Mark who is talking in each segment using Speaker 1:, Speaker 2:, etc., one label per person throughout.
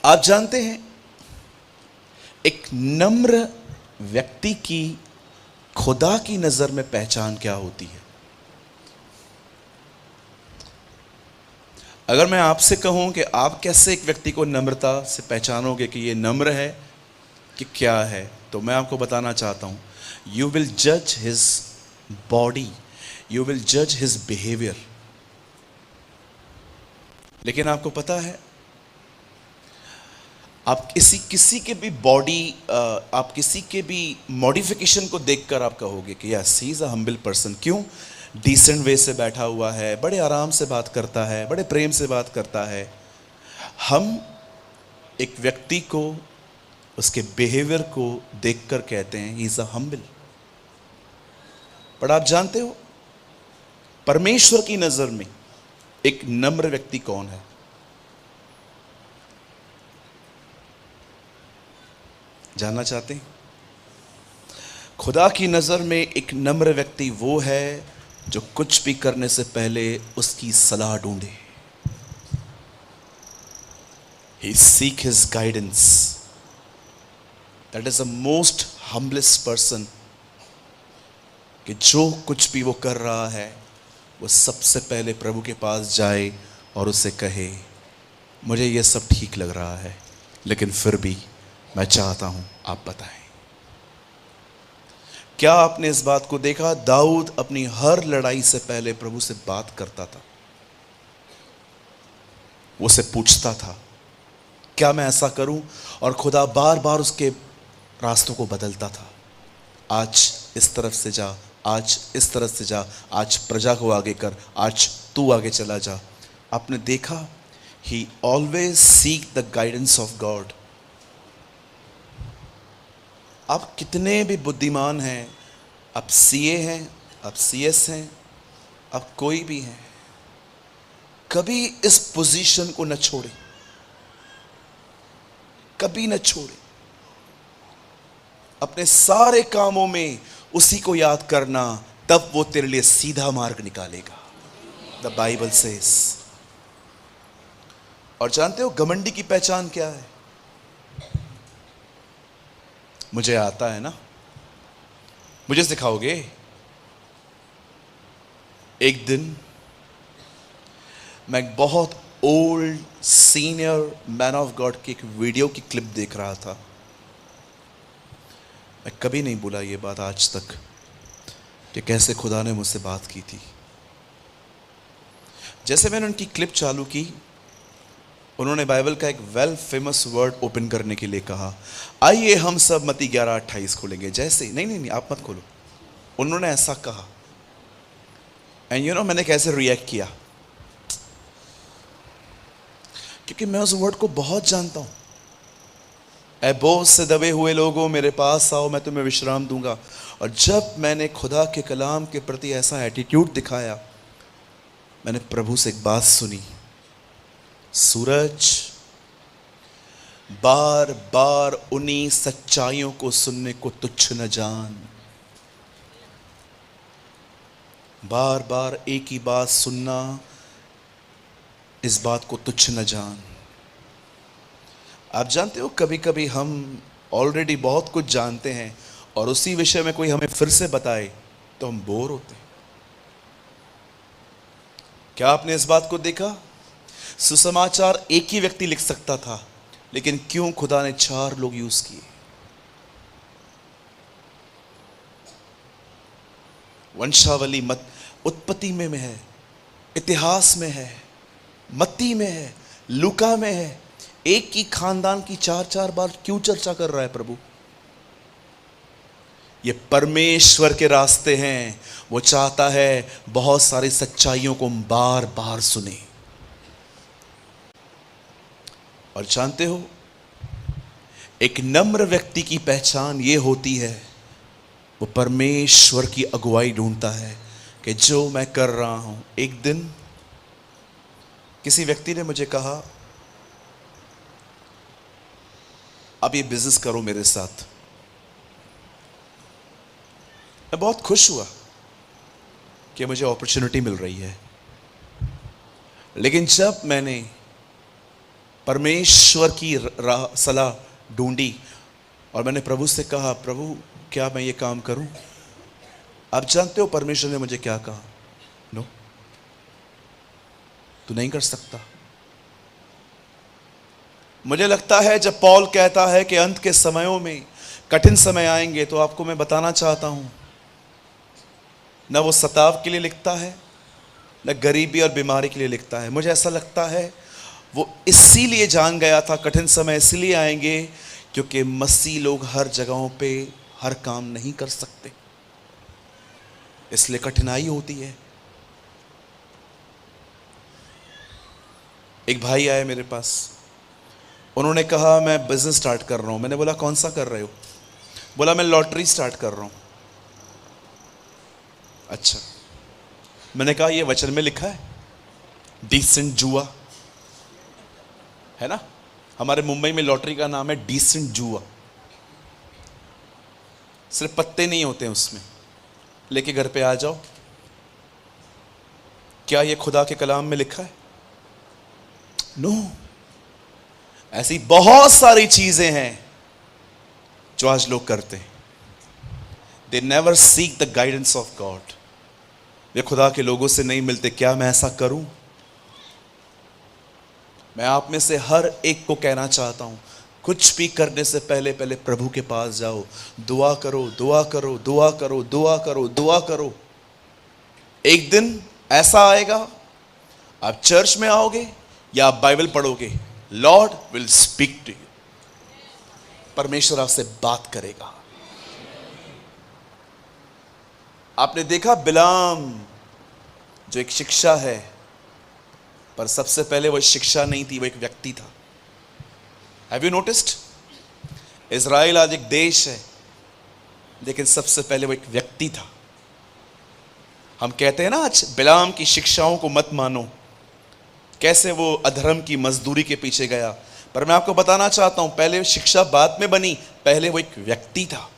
Speaker 1: आप जानते हैं एक नम्र व्यक्ति की खुदा की नजर में पहचान क्या होती है? अगर मैं आपसे कहूं कि आप कैसे एक व्यक्ति को नम्रता से पहचानोगे कि ये नम्र है कि क्या है, तो मैं आपको बताना चाहता हूं, यू विल जज हिज बॉडी, यू विल जज हिज बिहेवियर। लेकिन आपको पता है, आप किसी के भी बॉडी, आप किसी के भी मॉडिफिकेशन को देखकर आप कहोगे कि yes he is a humble person. क्यों? डिसेंट वे से बैठा हुआ है, बड़े आराम से बात करता है, बड़े प्रेम से बात करता है। हम एक व्यक्ति को उसके बिहेवियर को देखकर कहते हैं ही इज अ हम्बल। पर आप जानते हो परमेश्वर की नजर में एक नम्र व्यक्ति कौन है? जानना चाहते हैं? खुदा की नजर में एक नम्र व्यक्ति वो है जो कुछ भी करने से पहले उसकी सलाह ढूंढे। He seek his guidance. That is the most humblest person. कि जो कुछ भी वो कर रहा है वो सबसे पहले प्रभु के पास जाए और उसे कहे, मुझे ये सब ठीक लग रहा है, लेकिन फिर भी मैं चाहता हूं आप बताएं। क्या आपने इस बात को देखा? दाऊद अपनी हर लड़ाई से पहले प्रभु से बात करता था, वो से पूछता था क्या मैं ऐसा करूं, और खुदा बार बार उसके रास्तों को बदलता था। आज इस तरफ से जा, आज इस तरफ से जा, आज प्रजा को आगे कर, आज तू आगे चला जा। आपने देखा, ही always seek the guidance of God. आप कितने भी बुद्धिमान हैं, आप सीए हैं, आप सीएस हैं, आप कोई भी हैं, कभी इस पोजीशन को न छोड़े, कभी न छोड़े। अपने सारे कामों में उसी को याद करना, तब वो तेरे लिए सीधा मार्ग निकालेगा। The Bible says. और जानते हो घमंडी की पहचान क्या है? मुझे आता है ना, मुझे सिखाओगे? एक दिन मैं एक बहुत old senior man of God की एक वीडियो की क्लिप देख रहा था। मैं कभी नहीं भूला ये बात आज तक कि कैसे खुदा ने मुझसे बात की थी। जैसे मैंने उनकी क्लिप चालू की, उन्होंने बाइबल का एक वेल फेमस वर्ड ओपन करने के लिए कहा, आइए हम सब मत्ती 11:28 खोलेंगे। जैसे नहीं नहीं नहीं, आप मत खोलो, उन्होंने ऐसा कहा। एंड यू नो मैंने कैसे रिएक्ट किया? क्योंकि मैं उस वर्ड को बहुत जानता हूं। ऐ बोझ से दबे हुए लोगों मेरे पास आओ, मैं तुम्हें विश्राम दूंगा। और जब मैंने खुदा के कलाम के प्रति ऐसा एटीट्यूड दिखाया, मैंने प्रभु से एक बात सुनी, सूरज बार बार उन्हीं सच्चाइयों को सुनने को तुच्छ न जान। बार बार एक ही बात सुनना, इस बात को तुच्छ न जान। आप जानते हो कभी कभी हम ऑलरेडी बहुत कुछ जानते हैं और उसी विषय में कोई हमें फिर से बताए तो हम बोर होते हैं। क्या आपने इस बात को देखा? सुसमाचार एक ही व्यक्ति लिख सकता था, लेकिन क्यों खुदा ने 4 लोग यूज किए? वंशावली मत उत्पत्ति में है, इतिहास में है, मत्ती में है, लूका में है। एक ही खानदान की 4-4 बार क्यों चर्चा कर रहा है प्रभु? ये परमेश्वर के रास्ते हैं। वो चाहता है बहुत सारी सच्चाइयों को हम बार बार सुने। और जानते हो, एक नम्र व्यक्ति की पहचान ये होती है, वो परमेश्वर की अगुवाई ढूंढता है कि जो मैं कर रहा हूं। एक दिन किसी व्यक्ति ने मुझे कहा, अब ये बिजनेस करो मेरे साथ। मैं बहुत खुश हुआ कि मुझे अपॉर्चुनिटी मिल रही है, लेकिन जब मैंने परमेश्वर की सलाह ढूंढी और मैंने प्रभु से कहा, प्रभु क्या मैं ये काम करूं? आप जानते हो परमेश्वर ने मुझे क्या कहा? नो, तू नहीं कर सकता। मुझे लगता है जब पौल कहता है कि अंत के समयों में कठिन समय आएंगे, तो आपको मैं बताना चाहता हूं, न वो सताव के लिए लिखता है, न गरीबी और बीमारी के लिए लिखता है। मुझे ऐसा लगता है वो इसीलिए जान गया था कठिन समय इसलिए आएंगे क्योंकि मसीह लोग हर जगहों पे हर काम नहीं कर सकते, इसलिए कठिनाई होती है। एक भाई आए मेरे पास, उन्होंने कहा मैं बिजनेस स्टार्ट कर रहा हूं। मैंने बोला कौन सा कर रहे हो? बोला मैं लॉटरी स्टार्ट कर रहा हूं। अच्छा, मैंने कहा ये वचन में लिखा है? डिसेंट जुआ है ना, हमारे मुंबई में लॉटरी का नाम है डिसेंट जुआ। सिर्फ पत्ते नहीं होते हैं उसमें, लेके घर पे आ जाओ। क्या ये खुदा के कलाम में लिखा है? नो। ऐसी बहुत सारी चीजें हैं जो आज लोग करते हैं। They never seek the guidance of God. वे खुदा के लोगों से नहीं मिलते। क्या मैं ऐसा करूं? मैं आप में से हर एक को कहना चाहता हूं, कुछ भी करने से पहले पहले प्रभु के पास जाओ, दुआ करो, दुआ करो, दुआ करो, दुआ करो, दुआ करो। एक दिन ऐसा आएगा, आप चर्च में आओगे या आप बाइबल पढ़ोगे, Lord will speak to you. परमेश्वर आपसे बात करेगा। आपने देखा बिलाम जो एक शिक्षा है, पर सबसे पहले वो शिक्षा नहीं थी, वो एक व्यक्ति था। Have you noticed? इज़राइल आज एक देश है, लेकिन सबसे पहले वो एक व्यक्ति था। हम कहते हैं ना आज बिलाम की शिक्षाओं को मत मानो, कैसे वो अधर्म की मजदूरी के पीछे गया। पर मैं आपको बताना चाहता हूं, पहले शिक्षा बाद में बनी, पहले वो एक व्यक्ति था।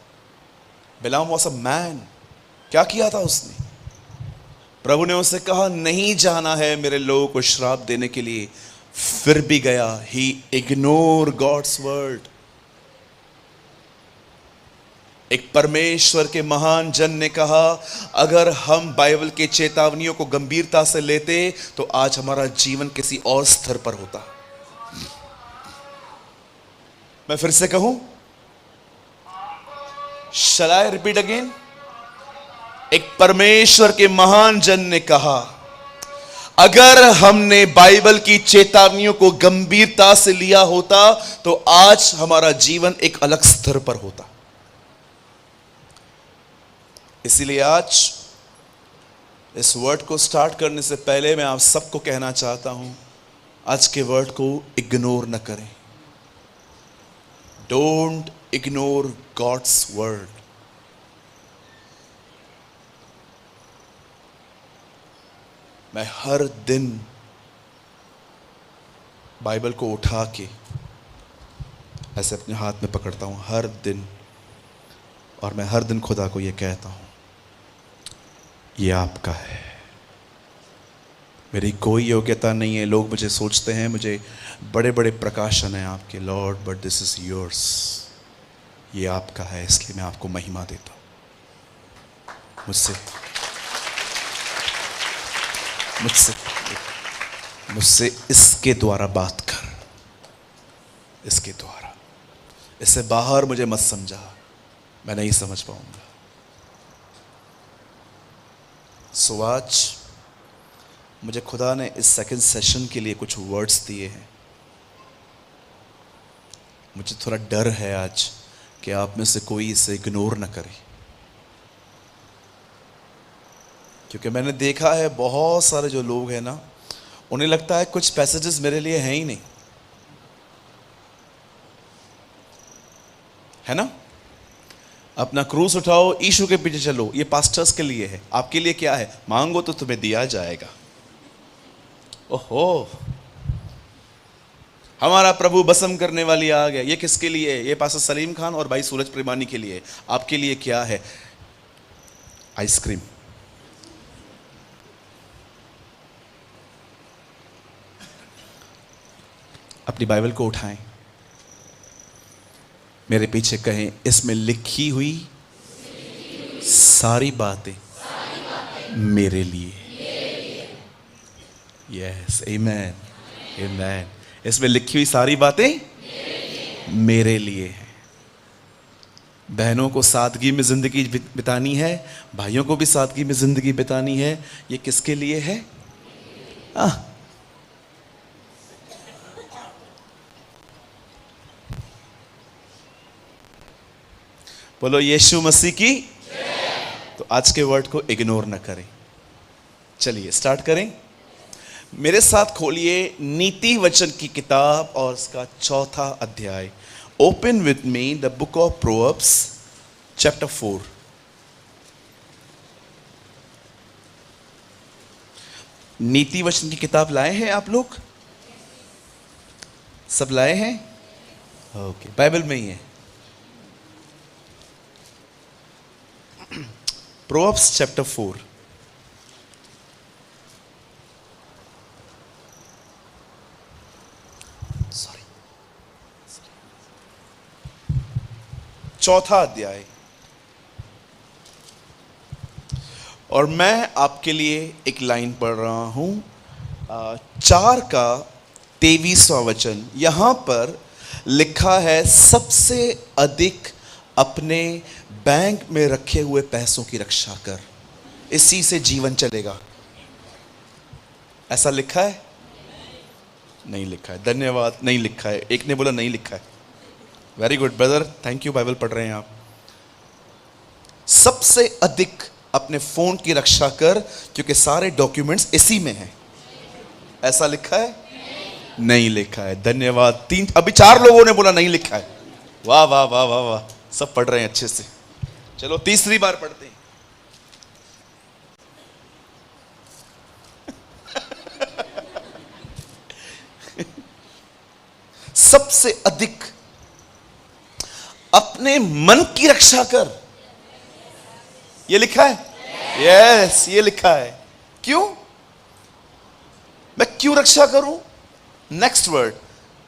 Speaker 1: बिलाम वॉज अ मैन। क्या किया था उसने? प्रभु ने उससे कहा नहीं जाना है मेरे लोगों को श्राप देने के लिए, फिर भी गया। ही इग्नोर गॉड्स वर्ड। एक परमेश्वर के महान जन ने कहा, अगर हम बाइबल के चेतावनियों को गंभीरता से लेते तो आज हमारा जीवन किसी और स्तर पर होता। मैं फिर से कहूं, शैल आई रिपीट अगेन? एक परमेश्वर के महान जन ने कहा, अगर हमने बाइबल की चेतावनियों को गंभीरता से लिया होता तो आज हमारा जीवन एक अलग स्तर पर होता। इसीलिए आज इस वर्ड को स्टार्ट करने से पहले मैं आप सबको कहना चाहता हूं, आज के वर्ड को इग्नोर न करें। Don't ignore God's word. मैं हर दिन बाइबल को उठा के ऐसे अपने हाथ में पकड़ता हूं, हर दिन, और मैं हर दिन खुदा को ये कहता हूं, ये आपका है, मेरी कोई योग्यता नहीं है। लोग मुझे सोचते हैं मुझे बड़े बड़े प्रकाशन हैं आपके, Lord, but this is yours. ये आपका है, इसलिए मैं आपको महिमा देता हूं। मुझसे इसके द्वारा बात कर, इसके द्वारा। इससे बाहर मुझे मत समझा, मैं नहीं समझ पाऊंगा। सो आज मुझे खुदा ने इस सेकंड सेशन के लिए कुछ वर्ड्स दिए हैं। मुझे थोड़ा डर है आज कि आप में से कोई इसे इग्नोर ना करे, क्योंकि मैंने देखा है बहुत सारे जो लोग हैं ना, उन्हें लगता है कुछ पैसेजेस मेरे लिए हैं ही नहीं, है ना। अपना क्रूस उठाओ, यीशु के पीछे चलो, ये पास्टर्स के लिए है। आपके लिए क्या है? मांगो तो तुम्हें दिया जाएगा। ओहो, हमारा प्रभु बसम करने वाली आ गया। ये किसके लिए है? ये पास्टर सलीम खान और भाई सूरज प्रेमानी के लिए। आपके लिए क्या है? आइसक्रीम। अपनी बाइबल को उठाएं, मेरे पीछे कहें, इसमें लिखी हुई सारी बातें मेरे लिए। यस, आमेन, आमेन। इसमें लिखी हुई सारी बातें मेरे लिए है। बहनों को सादगी में जिंदगी बितानी है, भाइयों को भी सादगी में जिंदगी बितानी है। ये किसके लिए है? बोलो यीशु मसीह की। तो आज के वर्ड को इग्नोर ना करें। चलिए स्टार्ट करें। मेरे साथ खोलिए नीति वचन की किताब और उसका 4था अध्याय। Open with me the book of proverbs chapter 4। नीति वचन की किताब लाए हैं आप लोग? सब लाए हैं? ओके, बाइबल में ही है। Proverbs chapter 4। चौथा अध्याय। और मैं आपके लिए एक लाइन पढ़ रहा हूं, 4 का 23वां वचन। यहां पर लिखा है, सबसे अधिक अपने बैंक में रखे हुए पैसों की रक्षा कर, इसी से जीवन चलेगा। ऐसा लिखा है? नहीं लिखा है। धन्यवाद, नहीं लिखा है। एक ने बोला नहीं लिखा है। Very good brother, thank you, Bible पढ़ रहे हैं आप। सबसे अधिक अपने फोन की रक्षा कर, क्योंकि सारे डॉक्यूमेंट्स इसी में हैं। ऐसा लिखा है? नहीं लिखा है। धन्यवाद। अभी 4 लोगों ने बोला नहीं लिखा है। वाह वाह वाह वाह वाह, सब पढ़ रहे हैं अच्छे से। चलो तीसरी बार पढ़ते हैं। सबसे अधिक अपने मन की रक्षा कर, ये लिखा है? यस, ये लिखा है। क्यों? मैं क्यों रक्षा करूं? नेक्स्ट वर्ड,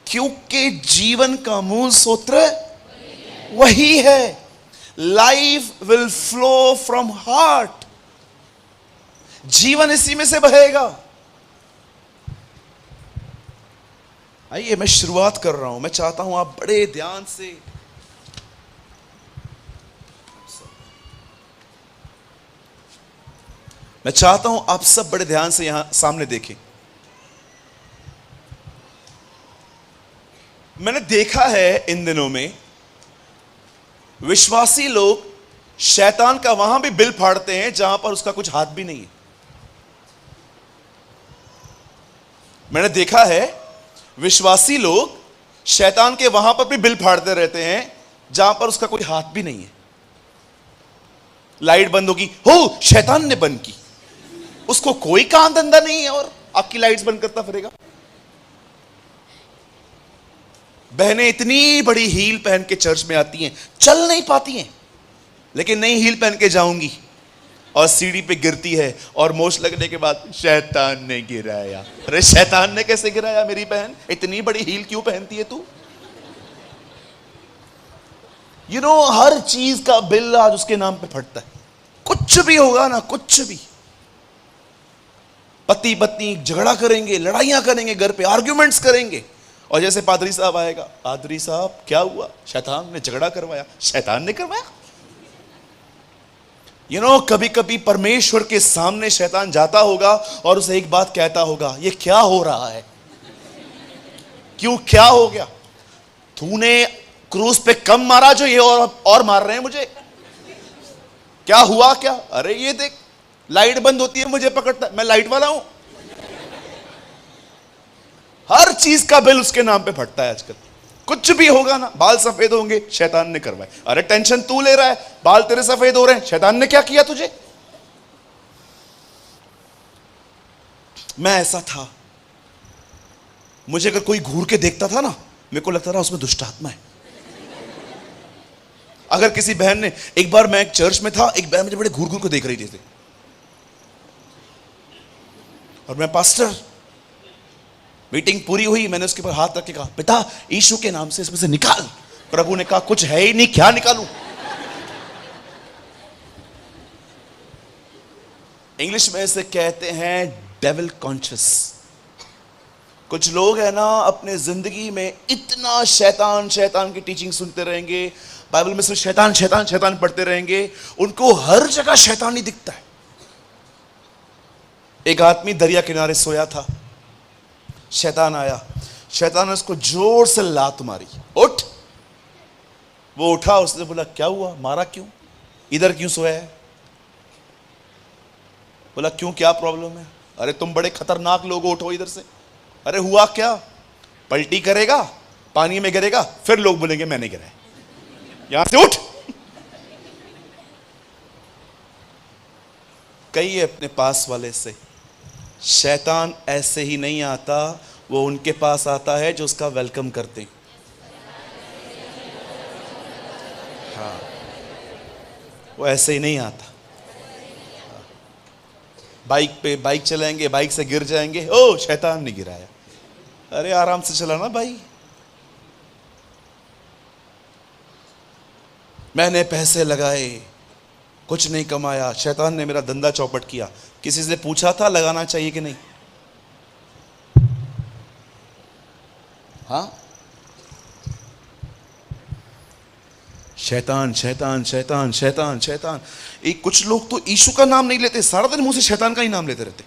Speaker 1: क्योंकि जीवन का मूल सूत्र वही है। Life will flow from heart. जीवन इसी में से बहेगा। आइए, मैं शुरुआत कर रहा हूं। मैं चाहता हूं आप बड़े ध्यान से आप सब बड़े ध्यान से यहां सामने देखें। मैंने देखा है इन दिनों में विश्वासी लोग शैतान का वहां भी बिल फाड़ते हैं जहां पर उसका कुछ हाथ भी नहीं है। मैंने देखा है विश्वासी लोग शैतान के वहां पर भी बिल फाड़ते रहते हैं जहां पर उसका कोई हाथ भी नहीं है। लाइट बंद होगी, हो शैतान ने बंद की, उसको कोई काम धंधा नहीं है और आपकी लाइट्स बंद करता फिरेगा। बहनें इतनी बड़ी हील पहन के चर्च में आती हैं, चल नहीं पाती हैं, लेकिन नई हील पहन के जाऊंगी और सीढ़ी पे गिरती है और मोच लगने के बाद शैतान ने गिराया। अरे शैतान ने कैसे गिराया मेरी बहन? इतनी बड़ी हील क्यों पहनती है तू? यू नो, हर चीज का बिल आज उसके नाम पे फटता है। कुछ भी होगा ना, कुछ भी, पति पत्नी झगड़ा करेंगे, लड़ाइयां करेंगे, घर पे आर्ग्यूमेंट्स करेंगे, और जैसे पादरी साहब आएगा, पादरी साहब क्या हुआ? शैतान ने झगड़ा करवाया। शैतान ने करवाया? यू नो, कभी कभी परमेश्वर के सामने शैतान जाता होगा और उसे एक बात कहता होगा, ये क्या हो रहा है? क्यों, क्या हो गया? तूने क्रूस पे कम मारा जो ये और मार रहे हैं मुझे। क्या हुआ क्या? अरे ये देख, लाइट बंद होती है मुझे पकड़ता है, मैं लाइट वाला हूं। हर चीज का बिल उसके नाम पे फटता है आजकल। कुछ भी होगा ना, बाल सफेद होंगे, शैतान ने करवाए। अरे टेंशन तू ले रहा है, बाल तेरे सफेद हो रहे हैं, शैतान ने क्या किया तुझे? मैं ऐसा था, मुझे अगर कोई घूर के देखता था ना, मेरे को लगता था उसमें दुष्ट आत्मा है। अगर किसी बहन ने, एक बार मैं एक चर्च में था, एक बहन मुझे बड़े घूर घूर को देख रही थी और मैं पास्टर, मीटिंग पूरी हुई, मैंने उसके ऊपर हाथ रख के कहा, पिता यीशु के नाम से इसमें से निकाल। प्रभु ने कहा, कुछ है ही नहीं, क्या निकालूं? इंग्लिश में इसे कहते हैं डेविल कॉन्शियस। कुछ लोग है ना अपने जिंदगी में इतना शैतान शैतान की टीचिंग सुनते रहेंगे, बाइबल में सिर्फ शैतान शैतान शैतान पढ़ते रहेंगे, उनको हर जगह शैतान ही दिखता है। एक आदमी दरिया किनारे सोया था, शैतान आया, शैतान ने उसको जोर से लात मारी, उठ। वो उठा, उसने बोला, क्या हुआ, मारा क्यों, इधर क्यों सोया है? बोला, क्यों, क्या प्रॉब्लम है? अरे तुम बड़े खतरनाक लोग हो, उठो इधर से। अरे हुआ क्या? पलटी करेगा, पानी में गिरेगा, फिर लोग बोलेंगे मैंने गिराया, यहां से उठ। कहिए अपने पास वाले से, शैतान ऐसे ही नहीं आता, वो उनके पास आता है जो उसका वेलकम करते हैं। हाँ, वो ऐसे ही नहीं आता। बाइक पे बाइक चलाएंगे, बाइक से गिर जाएंगे, ओ शैतान ने गिराया। अरे आराम से चलाना भाई। मैंने पैसे लगाए, कुछ नहीं कमाया, शैतान ने मेरा धंधा चौपट किया। किसी से पूछा था लगाना चाहिए कि नहीं? हाँ, शैतान शैतान शैतान शैतान शैतान। एक कुछ लोग तो यीशु का नाम नहीं लेते, सारा दिन मुंह से शैतान का ही नाम लेते रहते।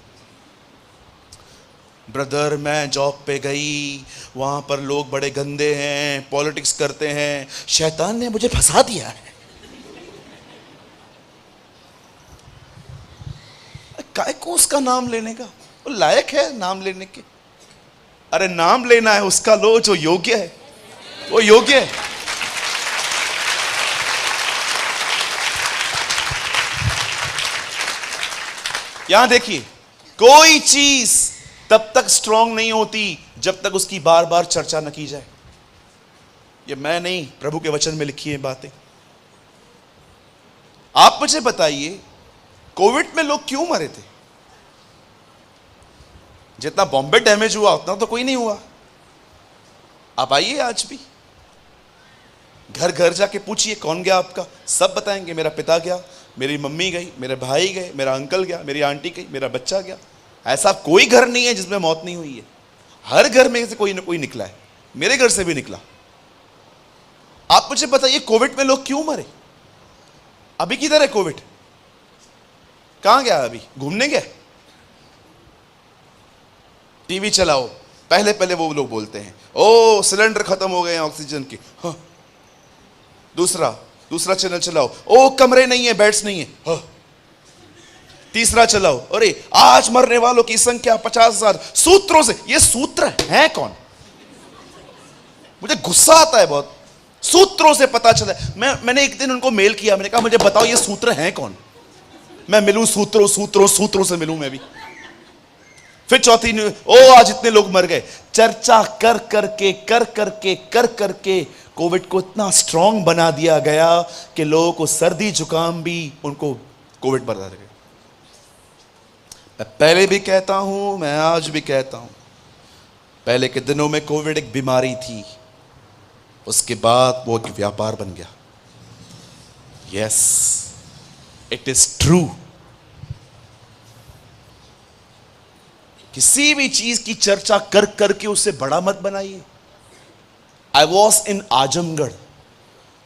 Speaker 1: ब्रदर, मैं जॉब पे गई, वहां पर लोग बड़े गंदे हैं, पॉलिटिक्स करते हैं, शैतान ने मुझे फंसा दिया है। काय को उसका नाम लेने का? वो लायक है नाम लेने के? अरे नाम लेना है उसका लो जो योग्य है, वो योग्य है। यहां देखिए, कोई चीज तब तक स्ट्रांग नहीं होती जब तक उसकी बार बार चर्चा न की जाए। ये मैं नहीं, प्रभु के वचन में लिखी है बातें। आप मुझे बताइए, कोविड में लोग क्यों मरे थे? जितना बॉम्बे डैमेज हुआ उतना तो कोई नहीं हुआ। आप आइए, आज भी घर घर जाके पूछिए कौन गया आपका, सब बताएंगे मेरा पिता गया, मेरी मम्मी गई, मेरे भाई गए, मेरा अंकल गया, मेरी आंटी गई, मेरा बच्चा गया। ऐसा कोई घर नहीं है जिसमें मौत नहीं हुई है। हर घर में से कोई ना कोई निकला है, मेरे घर से भी निकला। आप मुझे बताइए, कोविड में लोग क्यों मरे? अभी किधर है कोविड? कहां गया? अभी घूमने गया? टीवी चलाओ, पहले पहले वो लोग बोलते हैं, ओ सिलेंडर खत्म हो गए हैं ऑक्सीजन के। हाँ। दूसरा चैनल चलाओ, ओ कमरे नहीं है, बेड्स नहीं है। हाँ। तीसरा चलाओ, अरे आज मरने वालों की संख्या 50,000 सूत्रों से। ये सूत्र है कौन? मुझे गुस्सा आता है बहुत। सूत्रों से पता चला। मैंने एक दिन उनको मेल किया, मैंने कहा मुझे बताओ ये सूत्र हैं कौन, मैं मिलूं सूत्रों से मिलूं मैं भी। फिर चौथी न्यूज, ओ आज इतने लोग मर गए। चर्चा कर करके कोविड को इतना स्ट्रांग बना दिया गया कि लोगों को सर्दी जुकाम भी उनको कोविड बना गया। मैं पहले भी कहता हूं, मैं आज भी कहता हूं, पहले के दिनों में कोविड एक बीमारी थी, उसके बाद वो एक व्यापार बन गया। Yes, it is true. किसी भी चीज की चर्चा कर करके उसे बड़ा मत बनाइए। I was in Azamgarh,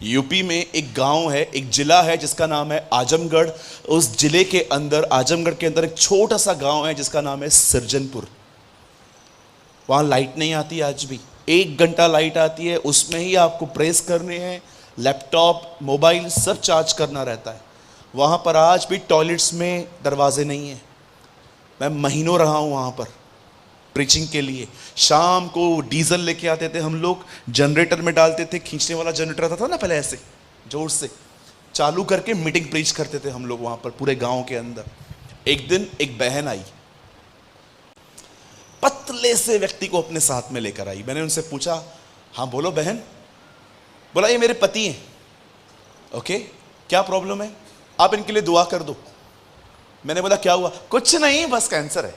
Speaker 1: UP में एक गांव है, एक जिला है जिसका नाम है आजमगढ़। उस जिले के अंदर, आजमगढ़ के अंदर एक छोटा सा गांव है जिसका नाम है सृजनपुर। वहां लाइट नहीं आती आज भी, 1 घंटा लाइट आती है, उसमें ही आपको प्रेस करने हैं, लैपटॉप मोबाइल सब चार्ज करना रहता है। वहां पर आज भी टॉयलेट्स में दरवाजे नहीं है। मैं महीनों रहा हूं वहां पर प्रीचिंग के लिए। शाम को डीजल लेके आते थे हम लोग, जनरेटर में डालते थे, खींचने वाला जनरेटर आता था ना पहले, ऐसे जोर से चालू करके मीटिंग प्रीच करते थे हम लोग वहां पर पूरे गांव के अंदर। एक दिन एक बहन आई, पतले से व्यक्ति को अपने साथ में लेकर आई। मैंने उनसे पूछा, हाँ बोलो बहन। बोला ये मेरे पति हैं। ओके, क्या प्रॉब्लम है? आप इनके लिए दुआ कर दो। मैंने बोला क्या हुआ? कुछ नहीं, बस कैंसर है।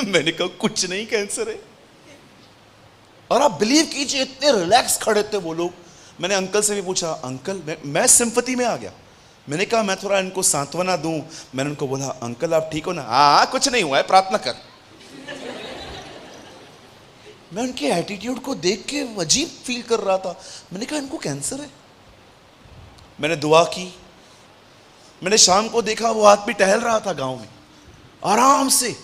Speaker 1: मैंने कहा कुछ नहीं, कैंसर है। और आप बिलीव कीजिए इतने रिलैक्स खड़े थे वो लोग। मैंने अंकल से भी पूछा, अंकल मैं सिंपैथी में आ गया। मैंने कहा मैं थोड़ा इनको सांत्वना दूं। मैंने उनको बोला, अंकल आप ठीक हो ना? हाँ कुछ नहीं हुआ है, प्रार्थना कर। मैं उनके एटीट्यूड को देख के अजीब फील कर रहा था। मैंने कहा इनको कैंसर है। मैंने दुआ की। मैंने शाम को देखा वो आदमी टहल रहा था गांव में, आराम से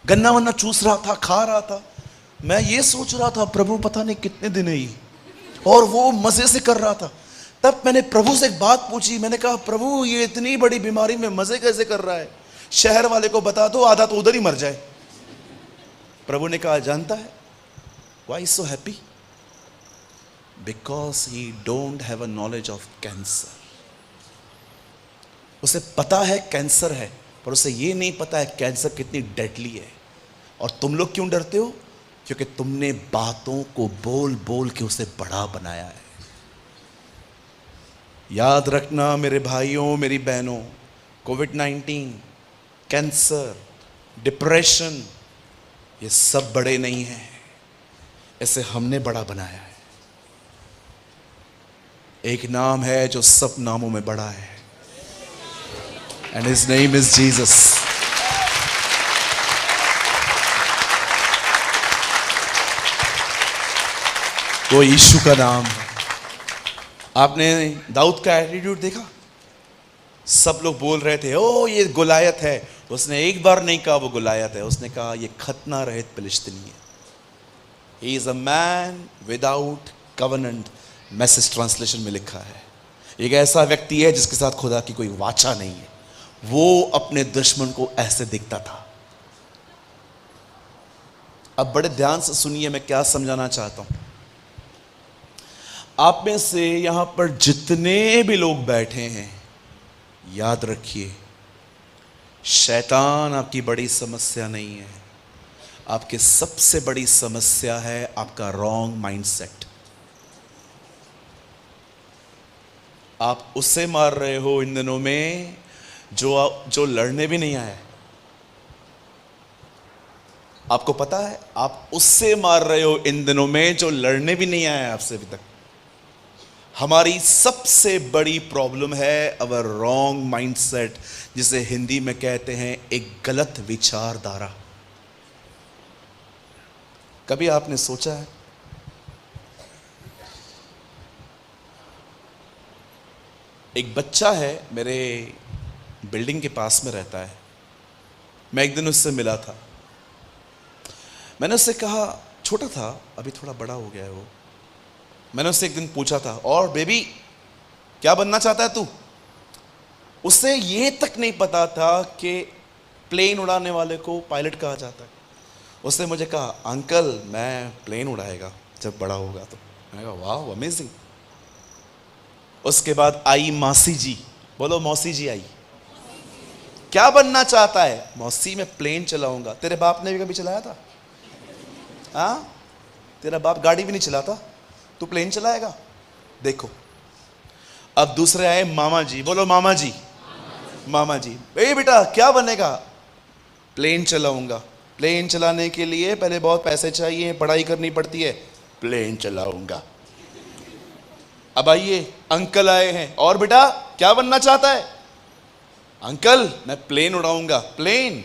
Speaker 1: गन्ना वन्ना चूस रहा था, खा रहा था। मैं ये सोच रहा था प्रभु पता नहीं कितने दिन है ये, और वो मजे से कर रहा था। तब मैंने प्रभु से एक बात पूछी। मैंने कहा प्रभु ये इतनी बड़ी बीमारी में मजे कैसे कर रहा है? शहर वाले को बता दो, आधा तो उधर ही मर जाए। प्रभु ने कहा जानता है why so happy? Because he don't have a knowledge of cancer. उसे पता है कैंसर है, पर उसे ये नहीं पता है कैंसर कितनी डेडली है। और तुम लोग क्यों डरते हो? क्योंकि तुमने बातों को बोल बोल के उसे बड़ा बनाया है। याद रखना मेरे भाइयों मेरी बहनों, कोविड-19, कैंसर, डिप्रेशन, ये सब बड़े नहीं हैं, इसे हमने बड़ा बनाया है। एक नाम है जो सब नामों में बड़ा है, and his name is Jesus. वो यीशु का नाम है। आपने दाऊद का एटीट्यूड देखा? सब लोग बोल रहे थे ओ ये गोलायत है। उसने एक बार नहीं कहा वो गोलायत है, उसने कहा ये खतना रहित फिलिस्तीनी है। He is a man without covenant, message translation में लिखा है। एक ऐसा व्यक्ति है जिसके साथ खुदा की कोई वाचा नहीं है। वो अपने दुश्मन को ऐसे दिखता था। अब बड़े ध्यान से सुनिए मैं क्या समझाना चाहता हूं। आप में से यहां पर जितने भी लोग बैठे हैं, याद रखिए शैतान आपकी बड़ी समस्या नहीं है। आपकी सबसे बड़ी समस्या है आपका रॉन्ग माइंडसेट। आप उससे मार रहे हो इन दिनों में जो लड़ने भी नहीं आया। आपको पता है आप उससे मार रहे हो इन दिनों में जो लड़ने भी नहीं आया आपसे अभी तक। हमारी सबसे बड़ी प्रॉब्लम है अवर रॉन्ग माइंडसेट, जिसे हिंदी में कहते हैं एक गलत विचारधारा। कभी आपने सोचा है एक बच्चा है मेरे बिल्डिंग के पास में रहता है, मैं एक दिन उससे मिला था। मैंने उससे कहा, छोटा था अभी थोड़ा बड़ा हो गया है वो। मैंने उससे एक दिन पूछा था और बेबी क्या बनना चाहता है तू? उससे ये तक नहीं पता था कि प्लेन उड़ाने वाले को पायलट कहा जाता है। उसने मुझे कहा अंकल मैं प्लेन उड़ाएगा जब बड़ा होगा तो। मैंने कहा वाह अमेजिंग। उसके बाद आई मौसी जी, बोलो मौसी जी आई। क्या बनना चाहता है? मौसी मैं प्लेन चलाऊंगा। तेरे बाप ने भी कभी चलाया था? हाँ, तेरा बाप गाड़ी भी नहीं चलाता, तू प्लेन चलाएगा? देखो अब दूसरे आए मामा जी, बोलो मामा जी। मामा जी ए बेटा क्या बनेगा? प्लेन चलाऊंगा। प्लेन चलाने के लिए पहले बहुत पैसे चाहिए, पढ़ाई करनी पड़ती है। प्लेन चलाऊंगा। अब आइए अंकल आए हैं, और बेटा क्या बनना चाहता है? अंकल मैं प्लेन उड़ाऊंगा। प्लेन?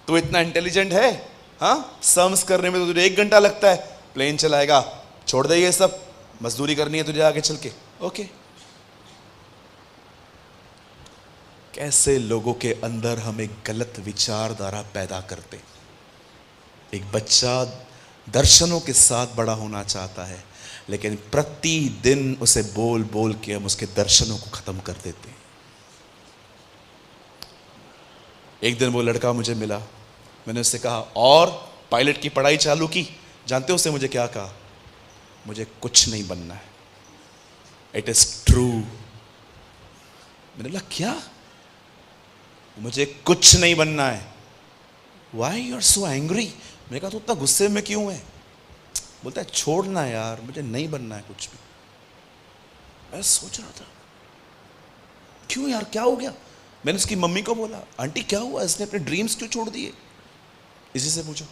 Speaker 1: तू इतना इंटेलिजेंट है? हाँ, सम्स करने में तो तुझे 1 घंटा लगता है, प्लेन चलाएगा? छोड़ दे ये सब, मजदूरी करनी है तुझे आगे चल के। ओके। कैसे लोगों के अंदर हम एक गलत विचारधारा पैदा करते। एक बच्चा दर्शनों के साथ बड़ा होना चाहता है, लेकिन प्रतिदिन उसे बोल बोल के हम उसके दर्शनों को खत्म कर देते हैं। एक दिन वो लड़का मुझे मिला, मैंने उससे कहा और पायलट की पढ़ाई चालू की? जानते हो उसने मुझे क्या कहा? मुझे कुछ नहीं बनना है। It is true. मैंने बोला क्या? मुझे कुछ नहीं बनना है। Why you are so angry? मैंने कहा तू इतना गुस्से में क्यों है? बोलता है छोड़ना यार, मुझे नहीं बनना है कुछ भी। मैं सोच रहा था क्यों यार, क्या हो गया? मैंने उसकी मम्मी को बोला, आंटी क्या हुआ, इसने अपने ड्रीम्स क्यों छोड़ दिए? इसी से पूछो।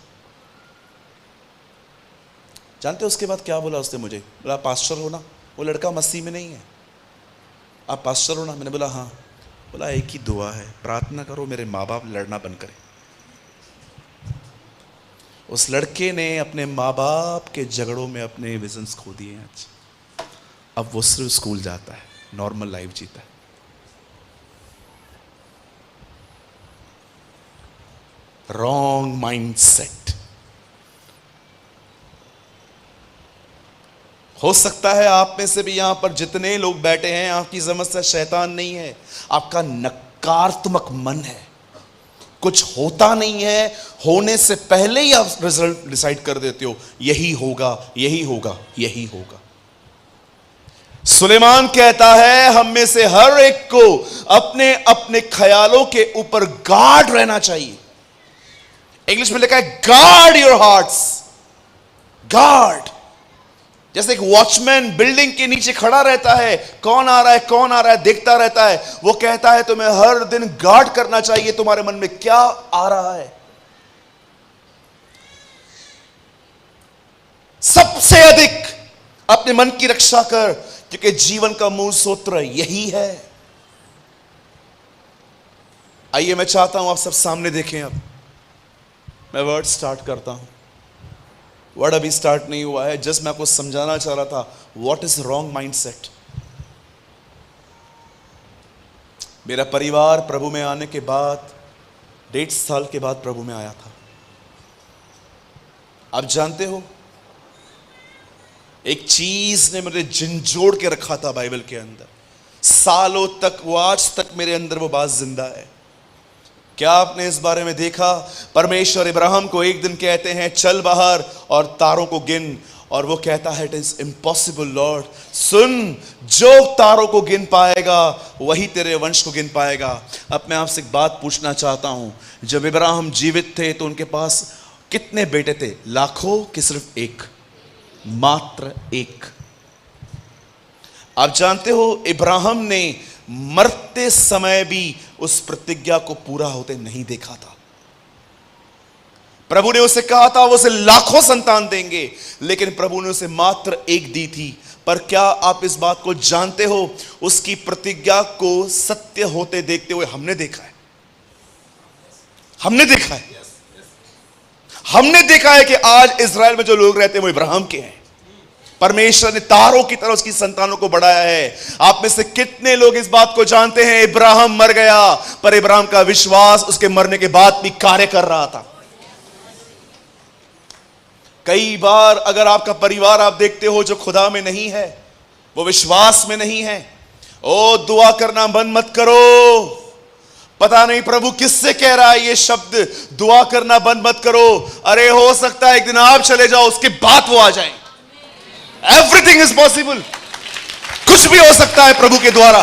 Speaker 1: जानते हो उसके बाद क्या बोला उसने मुझे? बोला पास्टर हो ना? वो लड़का मसीह में नहीं है। आप पास्टर हो ना? मैंने बोला हाँ। बोला एक ही दुआ है, प्रार्थना करो मेरे माँ बाप लड़ना बंद करें। उस लड़के ने अपने माँ बाप के झगड़ों में अपने विजन्स खो दिए आज। अब वो सिर्फ स्कूल जाता है, नॉर्मल लाइफ जीता है। Wrong mindset. हो सकता है आप में से भी यहां पर जितने लोग बैठे हैं, आपकी समस्या शैतान नहीं है, आपका नकारात्मक मन है। कुछ होता नहीं है, होने से पहले ही आप रिजल्ट डिसाइड कर देते हो, यही होगा, यही होगा, यही होगा। सुलेमान कहता है हम में से हर एक को अपने अपने ख्यालों के ऊपर गार्ड रहना चाहिए। इंग्लिश में लिखा है गार्ड योर हार्ट्स। गार्ड, जैसे एक वॉचमैन बिल्डिंग के नीचे खड़ा रहता है, कौन आ रहा है कौन आ रहा है देखता रहता है, वो कहता है तुम्हें हर दिन गार्ड करना चाहिए तुम्हारे मन में क्या आ रहा है। सबसे अधिक अपने मन की रक्षा कर, क्योंकि जीवन का मूल सूत्र यही है। आइए मैं चाहता हूं आप सब सामने देखें। अब मैं वर्ड स्टार्ट करता हूं। वर्ड अभी स्टार्ट नहीं हुआ है, जस्ट मैं आपको समझाना चाह रहा था व्हाट इज रॉन्ग माइंडसेट। मेरा परिवार प्रभु में आने के बाद 1.5 साल के बाद प्रभु में आया था। आप जानते हो एक चीज ने मुझे झंझोड़ के रखा था बाइबल के अंदर, सालों तक, वो आज तक मेरे अंदर वो बात जिंदा है। क्या आपने इस बारे में देखा? परमेश्वर इब्राहिम को एक दिन कहते हैं चल बाहर और तारों को गिन, और वो कहता है इट इज इम्पॉसिबल लॉर्ड। सुन, जो तारों को गिन पाएगा वही तेरे वंश को गिन पाएगा। अब मैं आपसे एक बात पूछना चाहता हूं, जब इब्राहिम जीवित थे तो उनके पास कितने बेटे थे? लाखों कि सिर्फ एक? मात्र एक। आप जानते हो इब्राहिम ने मरते समय भी उस प्रतिज्ञा को पूरा होते नहीं देखा था। प्रभु ने उसे कहा था वो उसे लाखों संतान देंगे, लेकिन प्रभु ने उसे मात्र एक दी थी। पर क्या आप इस बात को जानते हो, उसकी प्रतिज्ञा को सत्य होते देखते हुए हमने देखा है। हमने देखा है, हमने देखा है कि आज इजराइल में जो लोग रहते हैं वो इब्राहिम के हैं। परमेश्वर ने तारों की तरह उसकी संतानों को बढ़ाया है। आप में से कितने लोग इस बात को जानते हैं इब्राहिम मर गया, पर इब्राहिम का विश्वास उसके मरने के बाद भी कार्य कर रहा था। कई बार अगर आपका परिवार आप देखते हो जो खुदा में नहीं है, वो विश्वास में नहीं है, ओ दुआ करना बंद मत करो। पता नहीं प्रभु किससे कह रहा है ये शब्द, दुआ करना बंद मत करो। अरे हो सकता है एक दिन आप चले जाओ, उसके बाद वो आ जाए। एवरीथिंग इज पॉसिबल, कुछ भी हो सकता है प्रभु के द्वारा।